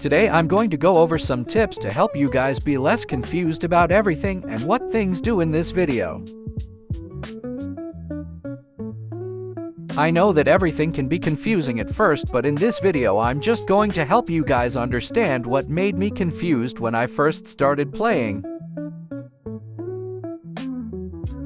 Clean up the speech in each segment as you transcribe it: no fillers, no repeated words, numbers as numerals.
Today I'm going to go over some tips to help you guys be less confused about everything and what things do in this video. I know that everything can be confusing at first, but in this video I'm just going to help you guys understand what made me confused when I first started playing.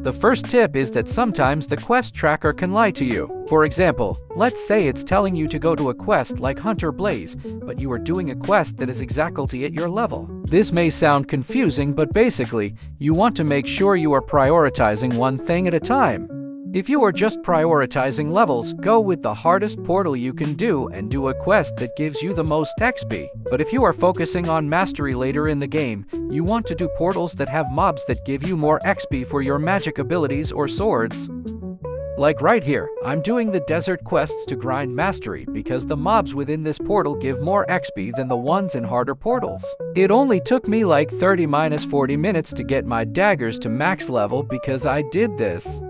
The first tip is that sometimes the quest tracker can lie to you. For example, let's say it's telling you to go to a quest like Hunter Blaze, but you are doing a quest that is exactly at your level. This may sound confusing, but basically, you want to make sure you are prioritizing one thing at a time. If you are just prioritizing levels, go with the hardest portal you can do and do a quest that gives you the most XP. But if you are focusing on mastery later in the game, you want to do portals that have mobs that give you more XP for your magic abilities or swords. Like right here, I'm doing the desert quests to grind mastery because the mobs within this portal give more XP than the ones in harder portals. It only took me like 30–40 minutes to get my daggers to max level because I did this.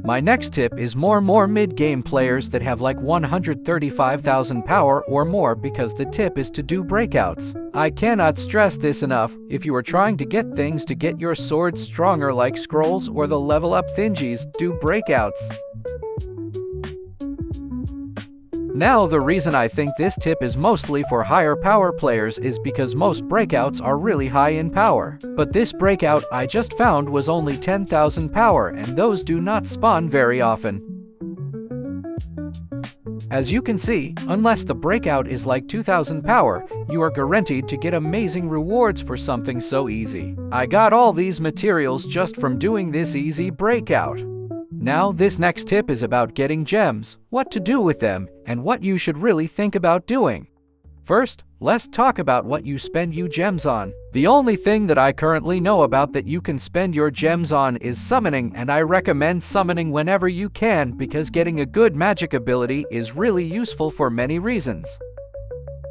My next tip is more mid-game players that have like 135,000 power or more, because the tip is to do breakouts. I cannot stress this enough. If you are trying to get things to get your sword stronger like scrolls or the level up thingies, do breakouts. Now, the reason I think this tip is mostly for higher power players is because most breakouts are really high in power. But this breakout I just found was only 10,000 power, and those do not spawn very often. As you can see, unless the breakout is like 2,000 power, you are guaranteed to get amazing rewards for something so easy. I got all these materials just from doing this easy breakout. Now, this next tip is about getting gems, what to do with them, and what you should really think about doing. First, let's talk about what you spend your gems on. The only thing that I currently know about that you can spend your gems on is summoning, and I recommend summoning whenever you can because getting a good magic ability is really useful for many reasons.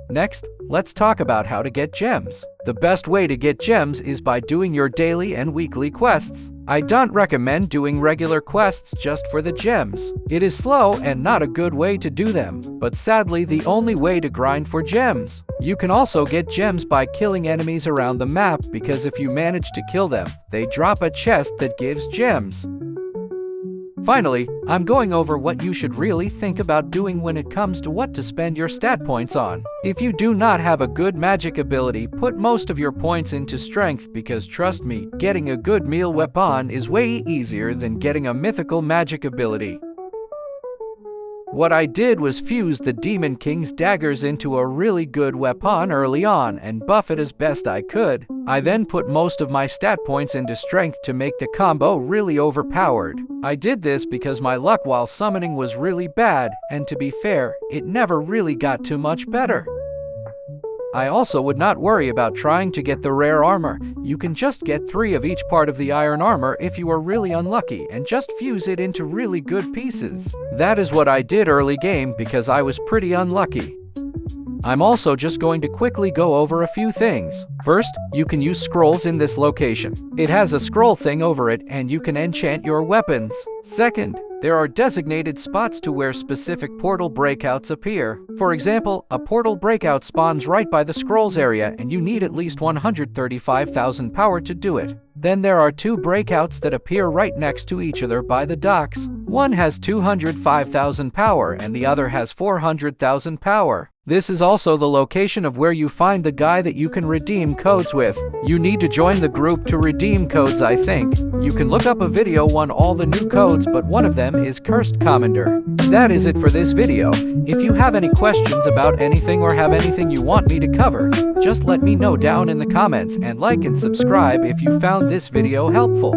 Next, let's talk about how to get gems. The best way to get gems is by doing your daily and weekly quests. I don't recommend doing regular quests just for the gems. It is slow and not a good way to do them, but sadly the only way to grind for gems. You can also get gems by killing enemies around the map, because if you manage to kill them, they drop a chest that gives gems. Finally, I'm going over what you should really think about doing when it comes to what to spend your stat points on. If you do not have a good magic ability, put most of your points into strength, because trust me, getting a good melee weapon is way easier than getting a mythical magic ability. What I did was fuse the Demon King's daggers into a really good weapon early on and buff it as best I could. I then put most of my stat points into strength to make the combo really overpowered. I did this because my luck while summoning was really bad, and to be fair, it never really got too much better. I also would not worry about trying to get the rare armor. You can just get 3 of each part of the iron armor if you are really unlucky, and just fuse it into really good pieces. That is what I did early game because I was pretty unlucky. I'm also just going to quickly go over a few things. First, you can use scrolls in this location. It has a scroll thing over it, and you can enchant your weapons. Second, there are designated spots to where specific portal breakouts appear. For example, a portal breakout spawns right by the scrolls area, and you need at least 135,000 power to do it. Then there are 2 breakouts that appear right next to each other by the docks. One has 205,000 power and the other has 400,000 power. This is also the location of where you find the guy that you can redeem codes with. You need to join the group to redeem codes, I think. You can look up a video on all the new codes, but one of them is Cursed Commander. That is it for this video. If you have any questions about anything or have anything you want me to cover, just let me know down in the comments, and like and subscribe if you found this video helpful.